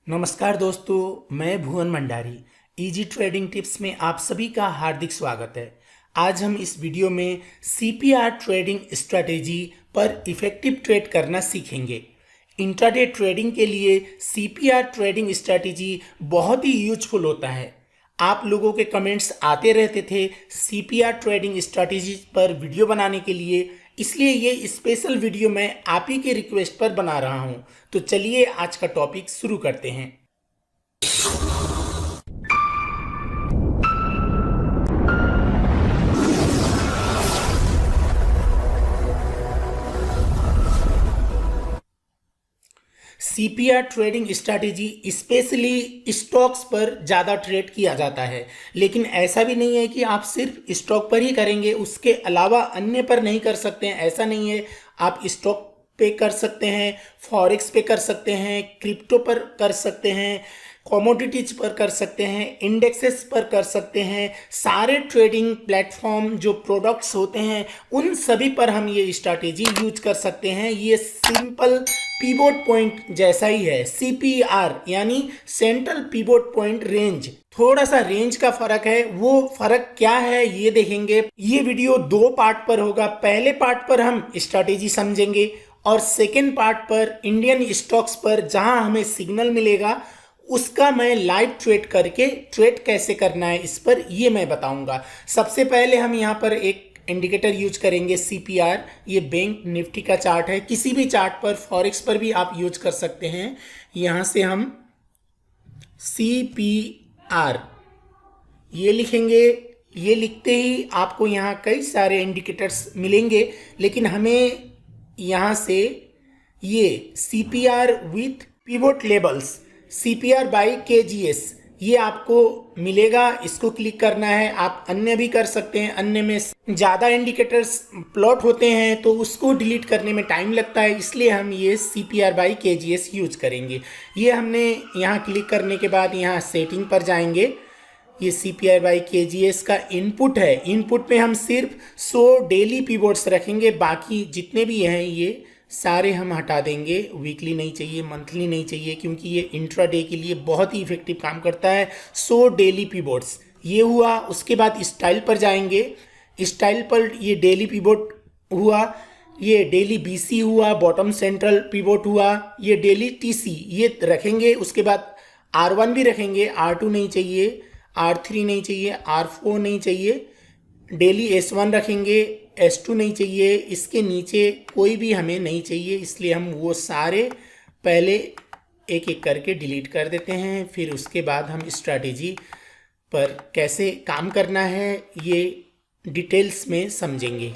नमस्कार दोस्तों, मैं भुवन भंडारी। इजी ट्रेडिंग टिप्स में आप सभी का हार्दिक स्वागत है। आज हम इस वीडियो में सीपीआर ट्रेडिंग स्ट्रैटेजी पर इफेक्टिव ट्रेड करना सीखेंगे। इंट्राडे ट्रेडिंग के लिए सीपीआर ट्रेडिंग स्ट्रैटेजी बहुत ही यूजफुल होता है। आप लोगों के कमेंट्स आते रहते थे सीपीआर ट्रेडिंग स्ट्रैटेजी पर वीडियो बनाने के लिए, इसलिए ये स्पेशल वीडियो मैं आप ही के रिक्वेस्ट पर बना रहा हूं। तो चलिए आज का टॉपिक शुरू करते हैं। CPR trading strategy specially stocks पर ज़्यादा ट्रेड किया जाता है, लेकिन ऐसा भी नहीं है कि आप सिर्फ स्टॉक पर ही करेंगे, उसके अलावा अन्य पर नहीं कर सकते हैं। ऐसा नहीं है, आप स्टॉक पे कर सकते हैं, फॉरेक्स पे कर सकते हैं, क्रिप्टो पर कर सकते हैं, कमोडिटीज पर कर सकते हैं, इंडेक्सेस पर कर सकते हैं। सारे ट्रेडिंग प्लेटफॉर्म जो प्रोडक्ट्स होते हैं उन सभी पर हम ये स्ट्रैटेजी यूज कर सकते हैं। ये सिंपल पिवोट पॉइंट जैसा ही है। सीपीआर यानी सेंट्रल पिवोट पॉइंट रेंज, थोड़ा सा रेंज का फर्क है। वो फर्क क्या है ये देखेंगे। ये वीडियो दो पार्ट पर होगा। पहले पार्ट पर हम स्ट्रैटेजी समझेंगे और सेकेंड पार्ट पर इंडियन स्टॉक्स पर जहां हमें सिग्नल मिलेगा उसका मैं लाइव ट्रेड करके ट्रेड कैसे करना है इस पर ये मैं बताऊंगा। सबसे पहले हम यहाँ पर एक इंडिकेटर यूज करेंगे सीपीआर। ये बैंक निफ्टी का चार्ट है। किसी भी चार्ट पर, फॉरेक्स पर भी आप यूज कर सकते हैं। यहाँ से हम सीपीआर ये लिखेंगे। ये लिखते ही आपको यहाँ कई सारे इंडिकेटर्स मिलेंगे, लेकिन हमें यहाँ से ये CPR with pivot labels, CPR by KGS, ये आपको मिलेगा। इसको क्लिक करना है। आप अन्य भी कर सकते हैं। अन्य में ज़्यादा इंडिकेटर्स प्लॉट होते हैं तो उसको डिलीट करने में टाइम लगता है, इसलिए हम ये सीपीआर बाई केजीएस यूज करेंगे। ये हमने यहाँ क्लिक करने के बाद यहाँ सेटिंग पर जाएंगे। ये सीपीआर बाई केजीएस का इनपुट है। इनपुट में हम सिर्फ 100 डेली पिवोट्स रखेंगे, बाकी जितने भी हैं ये सारे हम हटा देंगे। वीकली नहीं चाहिए, मंथली नहीं चाहिए, क्योंकि ये इंट्राडे के लिए बहुत ही इफेक्टिव काम करता है। 100 डेली पिवोट्स ये हुआ। उसके बाद स्टाइल पर जाएंगे। स्टाइल पर ये डेली पिवोट हुआ, ये डेली बीसी हुआ, बॉटम सेंट्रल पिवोट हुआ, ये डेली टीसी ये रखेंगे। उसके बाद R1 भी रखेंगे। R2 नहीं चाहिए, R3 नहीं चाहिए, R4 नहीं चाहिए, डेली S1 रखेंगे, S2 नहीं चाहिए, इसके नीचे कोई भी हमें नहीं चाहिए, इसलिए हम वो सारे पहले एक एक करके डिलीट कर देते हैं। फिर उसके बाद हम स्ट्रैटेजी पर कैसे काम करना है ये डिटेल्स में समझेंगे।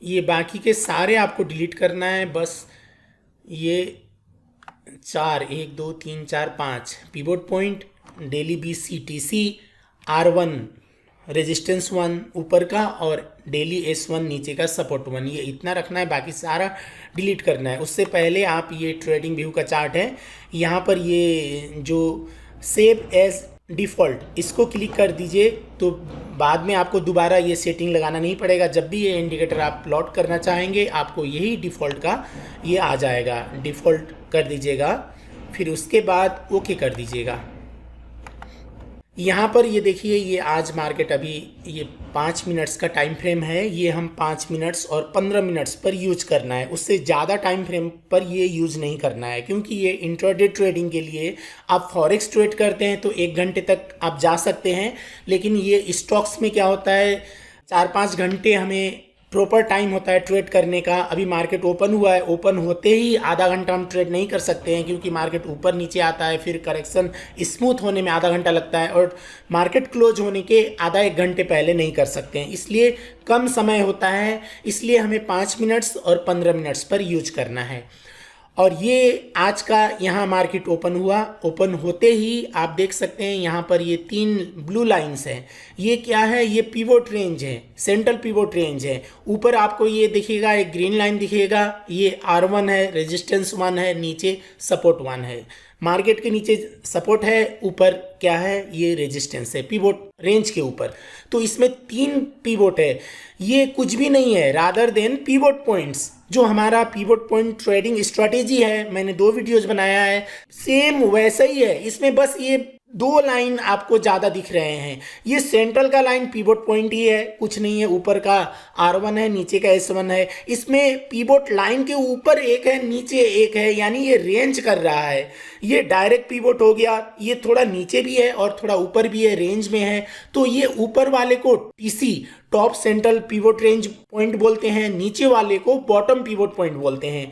ये बाकी के सारे आपको डिलीट करना है। बस ये 1 2 3 4 5 pivot point, daily BCTC, R1 resistance 1 ऊपर का और डेली S1 नीचे का सपोर्ट 1, ये इतना रखना है। बाकी सारा डिलीट करना है। उससे पहले आप ये ट्रेडिंग व्यू का चार्ट है, यहाँ पर ये जो सेव एज डिफ़ॉल्ट इसको क्लिक कर दीजिए, तो बाद में आपको दोबारा ये सेटिंग लगाना नहीं पड़ेगा। जब भी ये इंडिकेटर आप प्लॉट करना चाहेंगे आपको यही डिफ़ॉल्ट का ये आ जाएगा। डिफ़ॉल्ट कर दीजिएगा, फिर उसके बाद ओके कर दीजिएगा। यहाँ पर ये देखिए, ये आज मार्केट अभी ये 5 मिनट्स का टाइम फ्रेम है। ये हम 5 मिनट्स और 15 मिनट्स पर यूज करना है। उससे ज़्यादा टाइम फ्रेम पर ये यूज़ नहीं करना है, क्योंकि ये इंट्राडे ट्रेडिंग के लिए आप फॉरेक्स ट्रेड करते हैं तो 1 घंटे तक आप जा सकते हैं, लेकिन ये स्टॉक्स में क्या होता है 4-5 घंटे हमें प्रॉपर टाइम होता है ट्रेड करने का। अभी मार्केट ओपन हुआ है, ओपन होते ही आधा घंटा हम ट्रेड नहीं कर सकते हैं, क्योंकि मार्केट ऊपर नीचे आता है, फिर करेक्शन स्मूथ होने में आधा घंटा लगता है, और मार्केट क्लोज होने के आधा 1 घंटे पहले नहीं कर सकते हैं, इसलिए कम समय होता है। इसलिए हमें 5 मिनट्स और 15 मिनट्स पर यूज करना है। और ये आज का यहाँ मार्केट ओपन हुआ। ओपन होते ही आप देख सकते हैं यहाँ पर ये 3 ब्लू लाइंस हैं। ये क्या है? ये पिवोट रेंज है, सेंट्रल पिवोट रेंज है। ऊपर आपको ये दिखेगा, एक ग्रीन लाइन दिखेगा, ये R1 है, रेजिस्टेंस 1 है, नीचे सपोर्ट 1 है। मार्केट के नीचे सपोर्ट है, ऊपर क्या है, ये रेजिस्टेंस है पिवोट रेंज के ऊपर। तो इसमें 3 पिवोट है, ये कुछ भी नहीं है रादर देन पिवोट पॉइंट्स। जो हमारा पिवोट पॉइंट ट्रेडिंग स्ट्रैटेजी है, मैंने 2 वीडियोज बनाया है, सेम वैसा ही है। इसमें बस ये 2 लाइन आपको ज़्यादा दिख रहे हैं। ये सेंट्रल का लाइन पिवोट पॉइंट ही है, कुछ नहीं है। ऊपर का R1 है, नीचे का S1 है। इसमें पिवोट लाइन के ऊपर एक है, नीचे एक है, यानी ये रेंज कर रहा है। ये डायरेक्ट पिवोट हो गया। ये थोड़ा नीचे भी है और थोड़ा ऊपर भी है, रेंज में है। तो ये ऊपर वाले को TC top central pivot range point बोलते हैं, नीचे वाले को बॉटम पिवोट पॉइंट बोलते हैं,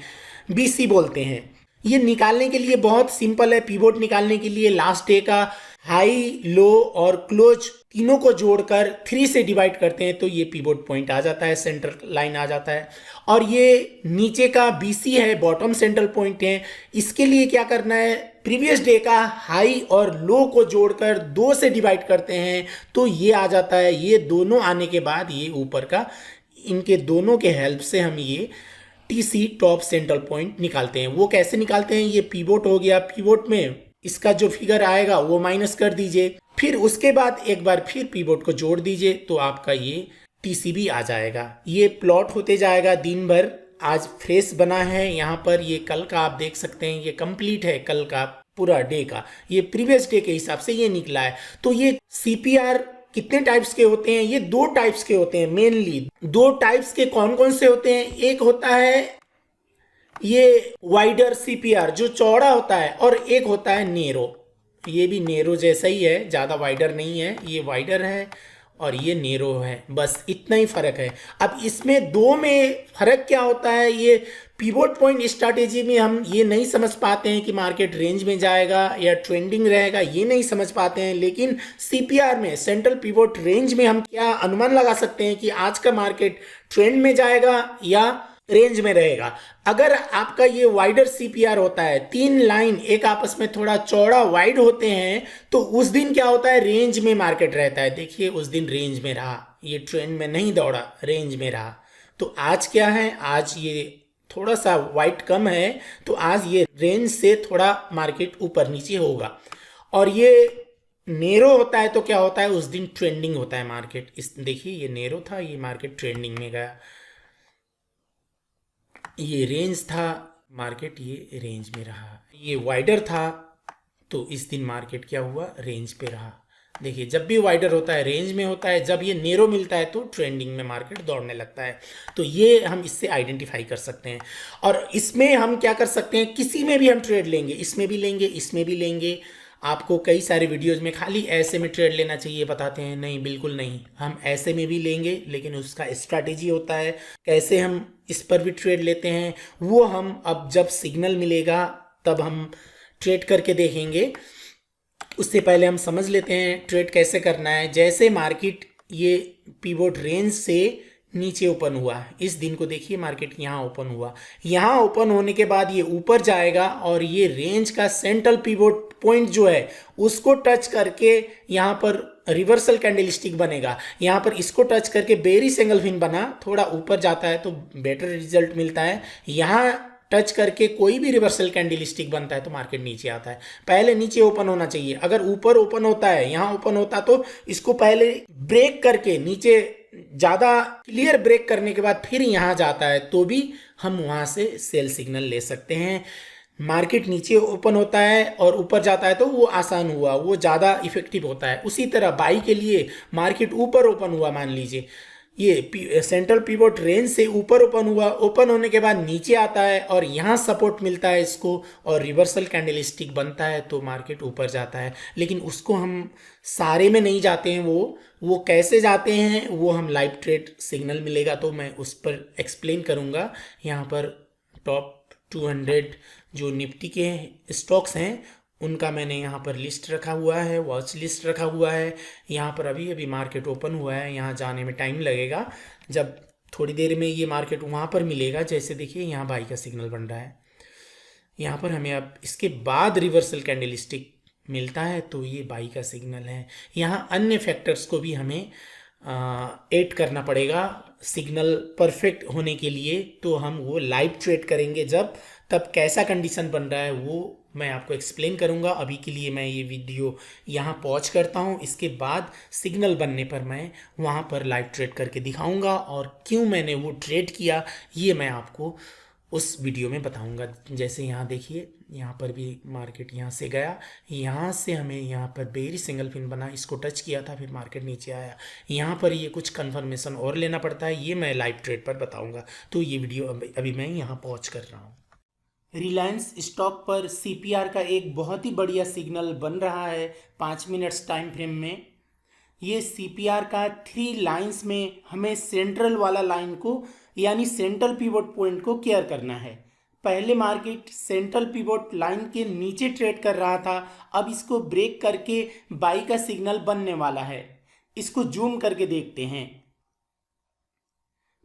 BC बोलते हैं। ये निकालने के लिए बहुत सिंपल है। पिवोट निकालने के लिए लास्ट डे का हाई, लो और क्लोज तीनों को जोड़कर 3 से डिवाइड करते हैं तो ये पिवोट पॉइंट आ जाता है, सेंटर लाइन आ जाता है। और ये नीचे का BC है, बॉटम सेंट्रल पॉइंट है। इसके लिए क्या करना है, प्रीवियस डे का हाई और लो को जोड़कर 2 से डिवाइड करते हैं तो ये आ जाता है। ये दोनों आने के बाद ये ऊपर का, इनके दोनों के हेल्प से हम ये TC टॉप सेंट्रल पॉइंट निकालते हैं। वो कैसे निकालते हैं, ये पिवोट हो गया, पिवोट में इसका जो फिगर आएगा वो माइनस कर दीजिए, फिर उसके बाद एक बार फिर पिवोट को जोड़ दीजिए तो आपका ये TC भी आ जाएगा। ये प्लॉट होते जाएगा दिन भर। आज फ्रेश बना है यहाँ पर, ये कल का आप देख सकते हैं, ये कंप्लीट है कल का पूरा डे का, ये प्रीवियस डे के हिसाब से ये निकला है। तो ये CPR कितने टाइप्स के होते हैं, ये 2 टाइप्स के होते हैं मेनली। 2 टाइप्स के कौन कौन से होते हैं, एक होता है ये वाइडर CPR जो चौड़ा होता है, और एक होता है नेरो। ये भी नेरो जैसा ही है, ज़्यादा वाइडर नहीं है, ये वाइडर है और ये नेरो है, बस इतना ही फर्क है। अब इसमें 2 में फर्क क्या होता है, ये पिवोट पॉइंट स्ट्रैटेजी में हम ये नहीं समझ पाते हैं कि मार्केट रेंज में जाएगा या ट्रेंडिंग रहेगा, ये नहीं समझ पाते हैं। लेकिन CPR में, सेंट्रल पिवोट रेंज में, हम क्या अनुमान लगा सकते हैं कि आज का मार्केट ट्रेंड में जाएगा या रेंज में रहेगा। अगर आपका ये वाइडर CPR होता है, 3 लाइन एक आपस में थोड़ा चौड़ा वाइड होते हैं, तो उस दिन क्या होता है, रेंज में मार्केट रहता है। देखिए उस दिन रेंज में रहा, ये ट्रेंड में नहीं दौड़ा, रेंज में रहा। तो आज क्या है, आज ये थोड़ा सा वाइट कम है, तो आज ये रेंज से थोड़ा मार्केट ऊपर नीचे होगा। और ये नेरो होता है तो क्या होता है, उस दिन ट्रेंडिंग होता है मार्केट। इस देखिए ये नेरो था, ये मार्केट ट्रेंडिंग में गया। ये रेंज था, मार्केट ये रेंज में रहा। ये वाइडर था तो इस दिन मार्केट क्या हुआ, रेंज पे रहा। देखिए जब भी वाइडर होता है रेंज में होता है, जब ये नेरो मिलता है तो ट्रेंडिंग में मार्केट दौड़ने लगता है। तो ये हम इससे आइडेंटिफाई कर सकते हैं। और इसमें हम क्या कर सकते हैं, किसी में भी हम ट्रेड लेंगे, इसमें भी लेंगे, इसमें भी लेंगे। आपको कई सारे वीडियोस में खाली ऐसे में ट्रेड लेना चाहिए बताते हैं, नहीं बिल्कुल नहीं, हम ऐसे में भी लेंगे, लेकिन उसका स्ट्रैटेजी होता है। कैसे हम इस पर भी ट्रेड लेते हैं वो हम अब जब सिग्नल मिलेगा तब हम ट्रेड करके देखेंगे। उससे पहले हम समझ लेते हैं ट्रेड कैसे करना है। जैसे मार्केट ये पिवोट रेंज से नीचे ओपन हुआ, इस दिन को देखिए मार्केट यहाँ ओपन हुआ, यहाँ ओपन होने के बाद ये ऊपर जाएगा और ये रेंज का सेंट्रल पिवोट पॉइंट जो है उसको टच करके यहाँ पर रिवर्सल कैंडलस्टिक बनेगा। यहाँ पर इसको टच करके बेरिश एंगलफिन बना, थोड़ा ऊपर जाता है तो बेटर रिजल्ट मिलता है। यहाँ टच करके कोई भी रिवर्सल कैंडलस्टिक बनता है तो मार्केट नीचे आता है। पहले नीचे ओपन होना चाहिए। अगर ऊपर ओपन होता है, यहाँ ओपन होता तो इसको पहले ब्रेक करके नीचे ज़्यादा क्लियर ब्रेक करने के बाद फिर यहाँ जाता है तो भी हम वहाँ से सेल सिग्नल ले सकते हैं। मार्केट नीचे ओपन होता है और ऊपर जाता है तो वो आसान हुआ, वो ज़्यादा इफेक्टिव होता है। उसी तरह बाई के लिए मार्केट ऊपर ओपन हुआ, मान लीजिए ये सेंट्रल पिवोट रेंज से ऊपर ओपन हुआ, ओपन होने के बाद नीचे आता है और यहाँ सपोर्ट मिलता है इसको और रिवर्सल कैंडलस्टिक बनता है तो मार्केट ऊपर जाता है। लेकिन उसको हम सारे में नहीं जाते हैं, वो कैसे जाते हैं वो हम लाइव ट्रेड सिग्नल मिलेगा तो मैं उस पर एक्सप्लेन करूँगा। यहाँ पर टॉप 200 जो निफ्टी के स्टॉक्स हैं उनका मैंने यहाँ पर लिस्ट रखा हुआ है, वॉच लिस्ट रखा हुआ है। यहाँ पर अभी मार्केट ओपन हुआ है, यहाँ जाने में टाइम लगेगा। जब थोड़ी देर में ये मार्केट वहाँ पर मिलेगा, जैसे देखिए यहाँ बाई का सिग्नल बन रहा है, यहाँ पर हमें अब इसके बाद रिवर्सल कैंडलस्टिक मिलता है तो ये बाई का सिग्नल है। यहाँ अन्य फैक्टर्स को भी हमें ऐड करना पड़ेगा सिग्नल परफेक्ट होने के लिए, तो हम वो लाइव ट्रेड करेंगे जब तब कैसा कंडीशन बन रहा है वो मैं आपको एक्सप्लेन करूंगा। अभी के लिए मैं ये वीडियो यहाँ पॉज करता हूँ, इसके बाद सिग्नल बनने पर मैं वहाँ पर लाइव ट्रेड करके दिखाऊंगा और क्यों मैंने वो ट्रेड किया ये मैं आपको उस वीडियो में बताऊंगा। जैसे यहाँ देखिए, यहाँ पर भी मार्केट यहाँ से गया, यहाँ से हमें यहाँ पर बेरी सिंगल पिन बना, इसको टच किया था, फिर मार्केट नीचे आया। यहाँ पर ये कुछ कंफर्मेशन और लेना पड़ता है, ये मैं लाइव ट्रेड पर बताऊंगा। तो ये वीडियो अभी मैं यहाँ पॉज कर रहा हूँ। रिलायंस स्टॉक पर सीपीआर का एक बहुत ही बढ़िया सिग्नल बन रहा है 5 मिनट्स टाइम फ्रेम में। ये सीपीआर का 3 लाइंस में हमें सेंट्रल वाला लाइन को यानी सेंट्रल पिवोट पॉइंट को केयर करना है। पहले मार्केट सेंट्रल पिवोट लाइन के नीचे ट्रेड कर रहा था, अब इसको ब्रेक करके बाई का सिग्नल बनने वाला है। इसको जूम करके देखते हैं।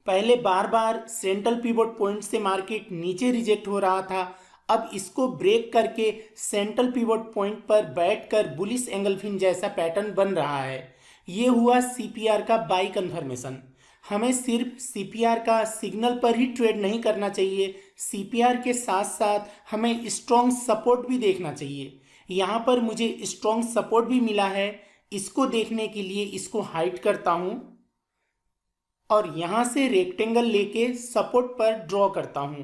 पहले बार बार सेंट्रल पिवोट पॉइंट से मार्केट नीचे रिजेक्ट हो रहा था, अब इसको ब्रेक करके सेंट्रल पिवोट पॉइंट पर बैठकर बुलिश एंगलफिन जैसा पैटर्न बन रहा है। ये हुआ सीपीआर का बाई कन्फर्मेशन। हमें सिर्फ सीपीआर का सिग्नल पर ही ट्रेड नहीं करना चाहिए, सीपीआर के साथ साथ हमें स्ट्रॉन्ग सपोर्ट भी देखना चाहिए। यहाँ पर मुझे स्ट्रॉन्ग सपोर्ट भी मिला है, इसको देखने के लिए इसको हाइड करता हूँ और यहां से रेक्टेंगल लेके सपोर्ट पर ड्रॉ करता हूं।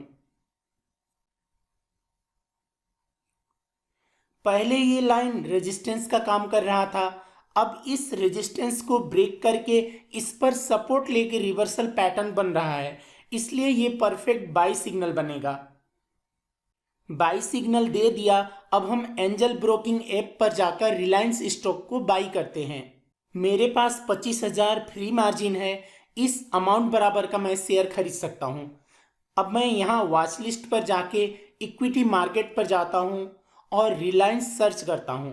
पहले ये लाइन रेजिस्टेंस का काम कर रहा था, अब इस रेजिस्टेंस को ब्रेक करके इस पर सपोर्ट लेके रिवर्सल पैटर्न बन रहा है, इसलिए ये परफेक्ट बाई सिग्नल बनेगा। बाई सिग्नल दे दिया, अब हम एंजल ब्रोकिंग ऐप पर जाकर रिलायंस स्टॉक को बाई करते हैं। मेरे पास 25,000 फ्री मार्जिन है, इस अमाउंट बराबर का मैं शेयर खरीद सकता हूं। अब मैं यहां वॉच लिस्ट पर जाके इक्विटी मार्केट पर जाता हूं और रिलायंस सर्च करता हूं।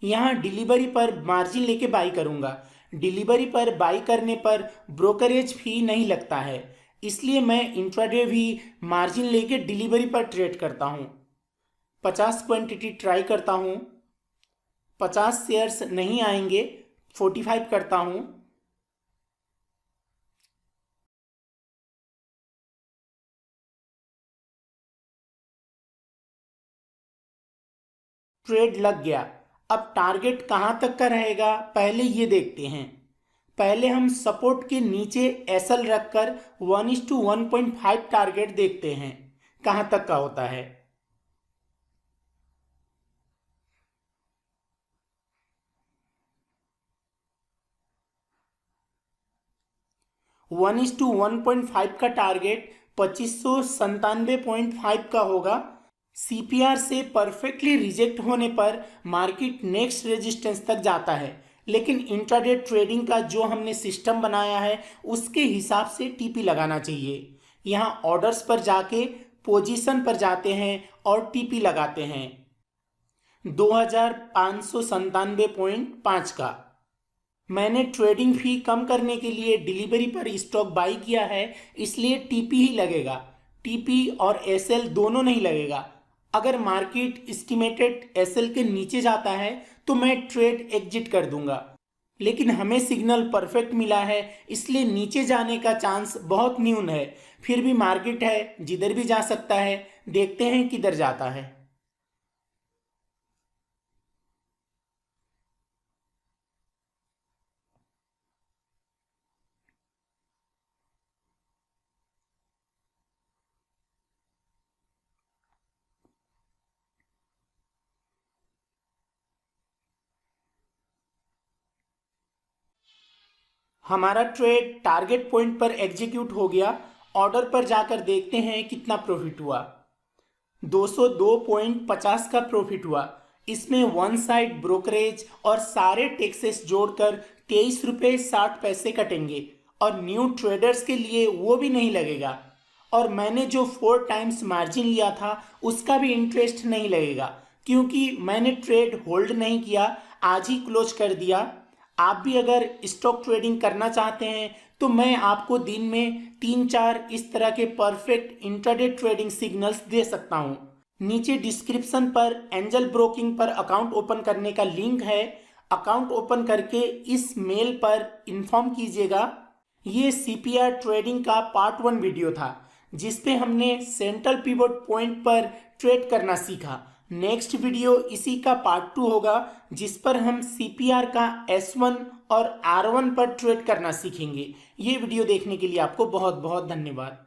यहां डिलीवरी पर मार्जिन लेके बाई करूंगा। डिलीवरी पर बाई करने पर ब्रोकरेज फी नहीं लगता है, इसलिए मैं इंट्राडे भी मार्जिन लेके डिलीवरी पर ट्रेड करता हूं। 50 क्वांटिटी ट्राई करता हूं, 50 शेयर्स नहीं आएंगे, 45 करता हूं। ट्रेड लग गया। अब टारगेट कहां तक का रहेगा पहले ये देखते हैं। पहले हम सपोर्ट के नीचे एसएल रखकर 1:1.5 टारगेट देखते हैं कहां तक का होता है। वन इज टू 1.5 का टारगेट 2597.5 का होगा। सीपीआर से परफेक्टली रिजेक्ट होने पर मार्केट नेक्स्ट रेजिस्टेंस तक जाता है, लेकिन इंट्राडे ट्रेडिंग का जो हमने सिस्टम बनाया है उसके हिसाब से टीपी लगाना चाहिए। यहाँ ऑर्डर्स पर जाके पोजीशन पर जाते हैं और टीपी लगाते हैं 2597.5 का। मैंने ट्रेडिंग फी कम करने के लिए डिलीवरी पर स्टॉक बाई किया है, इसलिए टीपी ही लगेगा। टीपी और एसएल दोनों नहीं लगेगा। अगर मार्केट एस्टिमेटेड एसएल के नीचे जाता है तो मैं ट्रेड एग्जिट कर दूंगा, लेकिन हमें सिग्नल परफेक्ट मिला है, इसलिए नीचे जाने का चांस बहुत न्यून है। फिर भी मार्केट है, जिधर भी जा सकता है, देखते हैं किधर जाता है। हमारा ट्रेड टारगेट पॉइंट पर एग्जीक्यूट हो गया। ऑर्डर पर जाकर देखते हैं कितना प्रॉफिट हुआ। 202.50 का प्रॉफिट हुआ। इसमें वन साइड ब्रोकरेज और सारे टैक्सेस जोड़कर 23 रुपये 60 पैसे कटेंगे और न्यू ट्रेडर्स के लिए वो भी नहीं लगेगा। और मैंने जो 4 टाइम्स मार्जिन लिया था उसका भी इंटरेस्ट नहीं लगेगा, क्योंकि मैंने ट्रेड होल्ड नहीं किया, आज ही क्लोज कर दिया। आप भी अगर स्टॉक ट्रेडिंग करना चाहते हैं तो मैं आपको दिन में 3-4 इस तरह के परफेक्ट इंट्राडे ट्रेडिंग सिग्नल्स दे सकता हूं। नीचे डिस्क्रिप्शन पर एंजल ब्रोकिंग पर अकाउंट ओपन करने का लिंक है। अकाउंट ओपन करके इस मेल पर इन्फॉर्म कीजिएगा। ये सीपीआर ट्रेडिंग का पार्ट 1 वीडियो था। जिस पे हमने सेंट्रल पिवोट पॉइंट पर ट्रेड करना सीखा। नेक्स्ट वीडियो इसी का पार्ट 2 होगा, जिस पर हम सीपीआर का S1 और R1 पर ट्रेड करना सीखेंगे। ये वीडियो देखने के लिए आपको बहुत बहुत धन्यवाद।